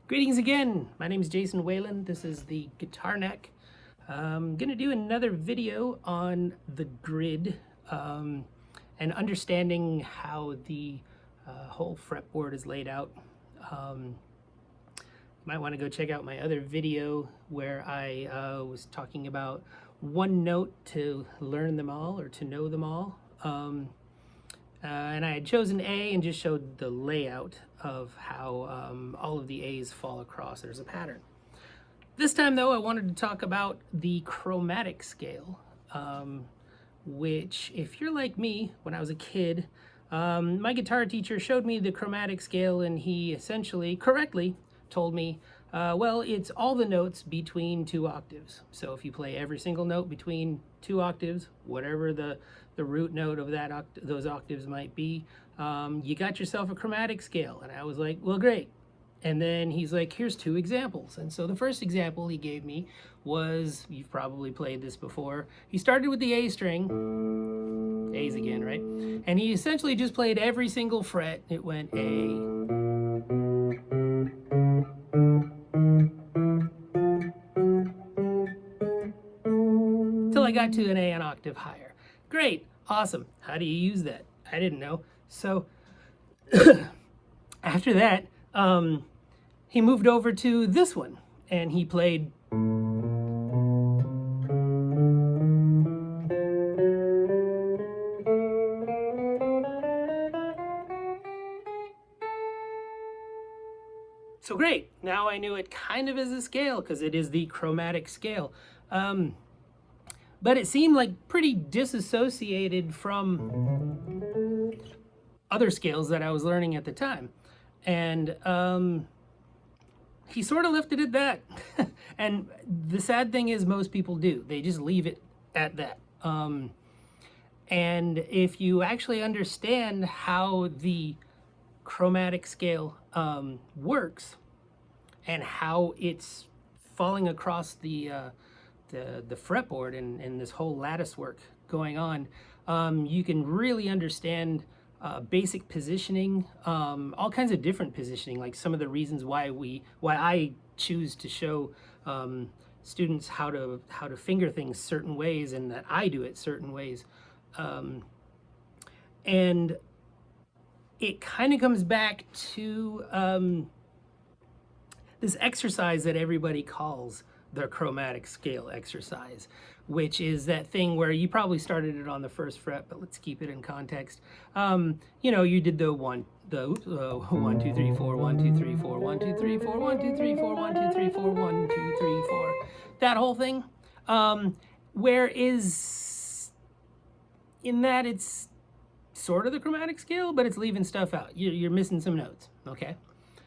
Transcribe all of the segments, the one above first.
Greetings again. My name is Jason Whalen. This is the Guitar Neck. I'm going to do another video on the grid and understanding how the whole fretboard is laid out. You might want to go check out my other video where I was talking about one note to learn them all or to know them all. And I had chosen A and just showed the layout of how all of the A's fall across. There's a pattern. This time, though, I wanted to talk about the chromatic scale, which, if you're like me, when I was a kid, my guitar teacher showed me the chromatic scale, and he essentially, correctly, told me, well, it's all the notes between 2 octaves. So if you play every single note between 2 octaves, whatever the root note of that those octaves might be, you got yourself a chromatic scale. And I was like, well, great. And then he's like, here's 2 examples. And so the first example he gave me was, you've probably played this before. He started with the A string, A's again, right? And he essentially just played every single fret. It went A, till I got to an A an octave higher. Great, awesome. How do you use that? I didn't know. So after that, he moved over to this one, and he played. So great, now I knew it kind of as a scale because it is the chromatic scale. But it seemed like pretty disassociated from other scales that I was learning at the time. And he sort of left it at that. And the sad thing is most people do. They just leave it at that. And if you actually understand how the chromatic scale works and how it's falling across the fretboard and this whole lattice work going on, you can really understand basic positioning, all kinds of different positioning, like some of the reasons why I choose to show students how to finger things certain ways, and that I do it certain ways. And it kind of comes back to this exercise that everybody calls the chromatic scale exercise, which is that thing where you probably started it on the 1st fret, but let's keep it in context. You know, you did the 1, 2, 3, 4, 1, 2, 3, 4, 1, 2, 3, 4, 1, 2, 3, 4, 1, 2, 3, 4, 1, 2, 3, 4. That whole thing. Whereas in that it's sort of the chromatic scale, but it's leaving stuff out. You're missing some notes, okay?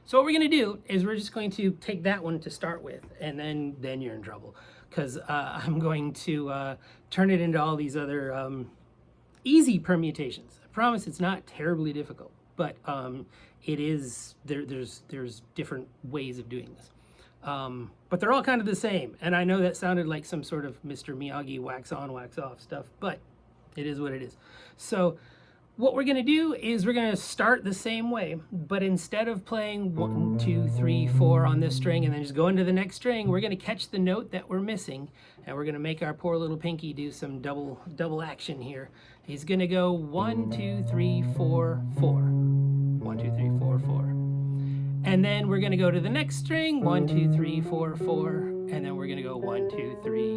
So what we're going to do is we're just going to take that one to start with, and then you're in trouble, because I'm going to turn it into all these other easy permutations. I promise it's not terribly difficult, but it is. There's different ways of doing this, but they're all kind of the same. And I know that sounded like some sort of Mr. Miyagi wax on, wax off stuff, but it is what it is. So what we're going to do is we're going to start the same way, but instead of playing 1, 2, 3, 4 on this string and then just go into the next string, we're going to catch the note that we're missing, and we're going to make our poor little pinky do some double action here. He's going to go 1, 2, 3, 4, 4. 1, 2, 3, 4, 4. And then we're going to go to the next string, 1, 2, 3, 4, 4, and then we're going to go 1, 2, 3.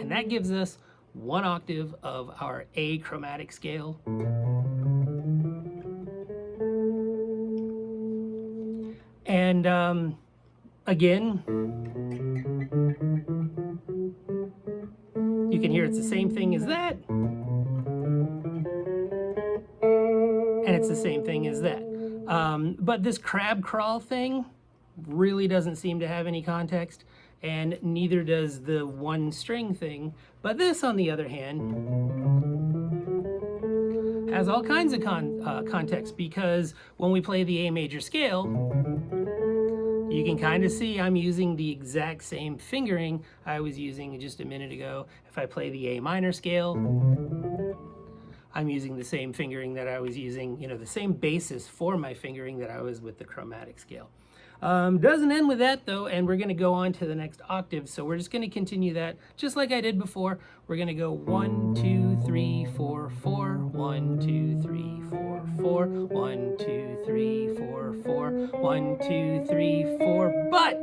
And that gives us 1 octave of our A chromatic scale. And again, you can hear it's the same thing as that, and it's the same thing as that. But this crab crawl thing really doesn't seem to have any context, and neither does the 1 string thing. But this, on the other hand, has all kinds of context, because when we play the A major scale, you can kind of see I'm using the exact same fingering I was using just a minute ago. If I play the A minor scale, I'm using the same fingering that I was using, the same basis for my fingering that I was with the chromatic scale. Doesn't end with that though, and we're going to go on to the next octave. So we're just going to continue that just like I did before. We're going to go 1, 2, 3, 4, 4, 1, 2, 3, 4, 4, 1, 2, 3, 4, 4, 1, 2, 3, 4. But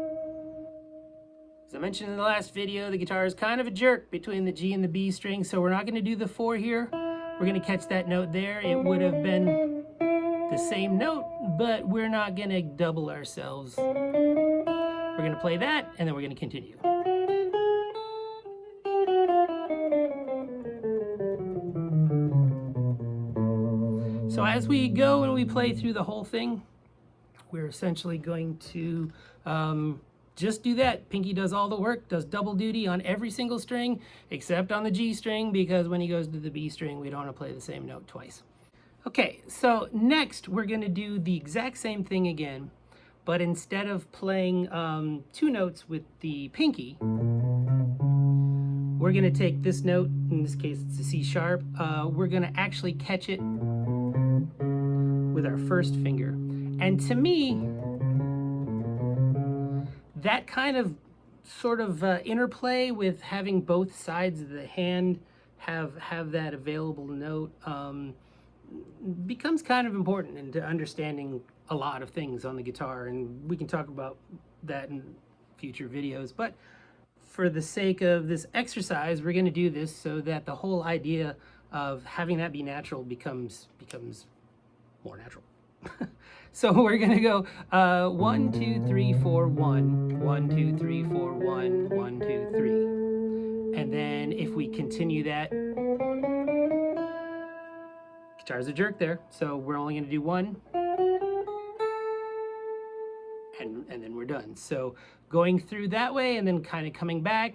as I mentioned in the last video, the guitar is kind of a jerk between the G and the B string, so we're not going to do the 4 here. We're going to catch that note there. It would have been the same note, but we're not going to double ourselves. We're going to play that, and then we're going to continue. So as we go and we play through the whole thing, we're essentially going to just do that. Pinky does all the work, does double duty on every single string, except on the G string, because when he goes to the B string, we don't want to play the same note twice. Okay, so next we're going to do the exact same thing again, but instead of playing 2 notes with the pinky, we're going to take this note, in this case it's a C sharp, we're going to actually catch it with our first finger. And to me, that kind of sort of interplay with having both sides of the hand have that available note becomes kind of important into understanding a lot of things on the guitar, and we can talk about that in future videos. But for the sake of this exercise, we're going to do this so that the whole idea of having that be natural becomes more natural. So we're going to go 1, 2, 3, 4, 1, 1, 2, 3, 4, 1, 1, 2, 3. And then if we continue that, guitar's a jerk there, so we're only going to do 1, and then we're done. So going through that way and then kind of coming back.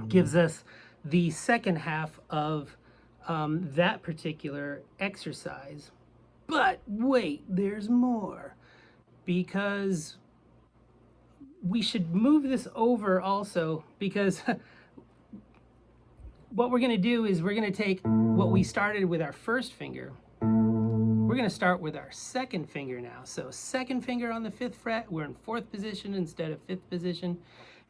Gives us the second half of that particular exercise. But wait, there's more, because we should move this over also, because what we're going to do is we're going to take what we started with our first finger. We're going to start with our second finger now. So second finger on the 5th fret, we're in 4th position instead of 5th position.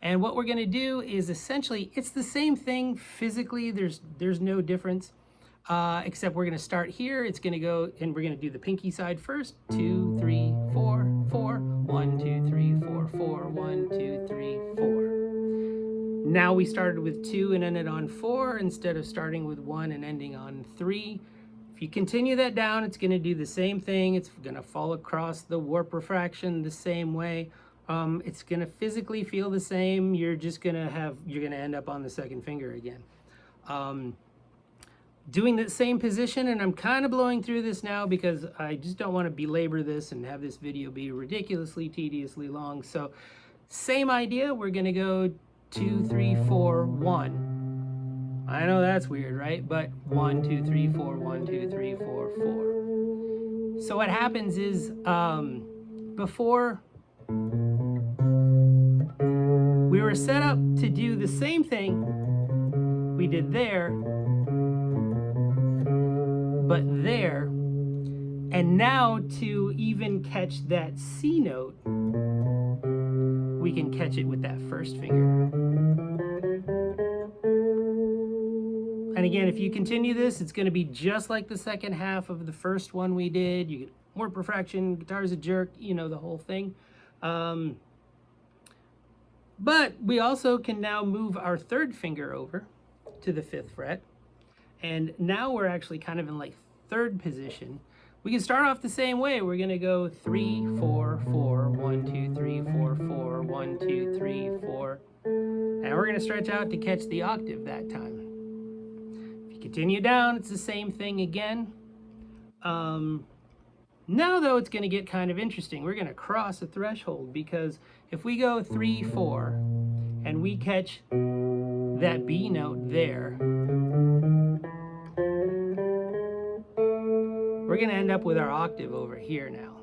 And what we're going to do is essentially, it's the same thing physically. There's no difference, except we're going to start here. It's going to go, and we're going to do the pinky side first. 2, 3, 4, 4. 1, 2, 3, 4, 4. 1, 2, 3, 4. Now we started with 2 and ended on 4 instead of starting with 1 and ending on 3. If you continue that down, it's going to do the same thing. It's going to fall across the warp refraction the same way. It's going to physically feel the same. You're going to end up on the second finger again. Doing that same position, and I'm kind of blowing through this now because I just don't want to belabor this and have this video be ridiculously tediously long. So same idea. We're going to go 2, 3, 4, 1. I know that's weird, right? But 1, 2, 3, 4, 1, 2, 3, 4, 4. So what happens is before we were set up to do the same thing we did there, but there, and now to even catch that C note, we can catch it with that first finger. And again, if you continue this, it's going to be just like the second half of the first one we did. You get warp refraction, guitar's a jerk, you know, the whole thing. But we also can now move our 3rd finger over to the 5th fret. And now we're actually kind of in like 3rd position. We can start off the same way. We're going to go 3, 4, 4, 1, 2, 3, 4, 4, 1, 2, 3, 4. And we're going to stretch out to catch the octave that time. If you continue down, it's the same thing again. Now, though, it's going to get kind of interesting. We're going to cross a threshold, because if we go 3, 4, and we catch that B note there, we're going to end up with our octave over here now.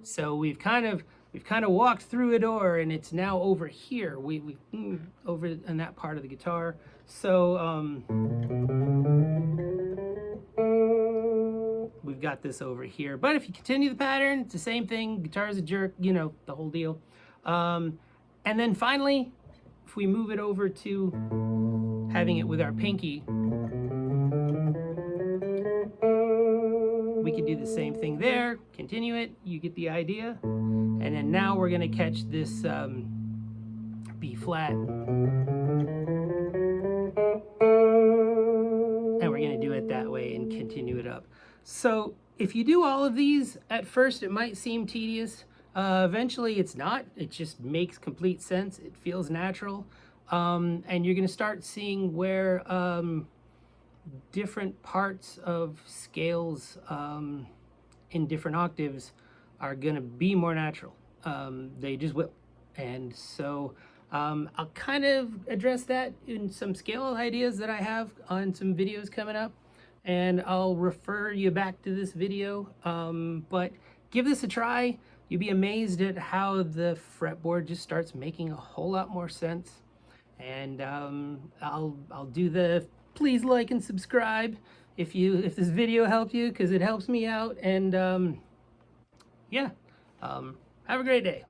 So we've kind of we've kind of walked through a door and it's now over here. We over in that part of the guitar. So we've got this over here. But if you continue the pattern, it's the same thing. Guitar's a jerk, you know, the whole deal. And then finally, if we move it over to having it with our pinky, we can do the same thing there. Continue it, you get the idea. And then now we're gonna catch this B flat. And we're gonna do it that way and continue it up. So if you do all of these, at first it might seem tedious. Eventually it's not. It just makes complete sense. It feels natural. And you're gonna start seeing where different parts of scales in different octaves are gonna be more natural. They just will. And so I'll kind of address that in some scale ideas that I have on some videos coming up, and I'll refer you back to this video. But give this a try. You'll be amazed at how the fretboard just starts making a whole lot more sense. And I'll do the please like and subscribe if this video helped you, because it helps me out. And yeah, have a great day.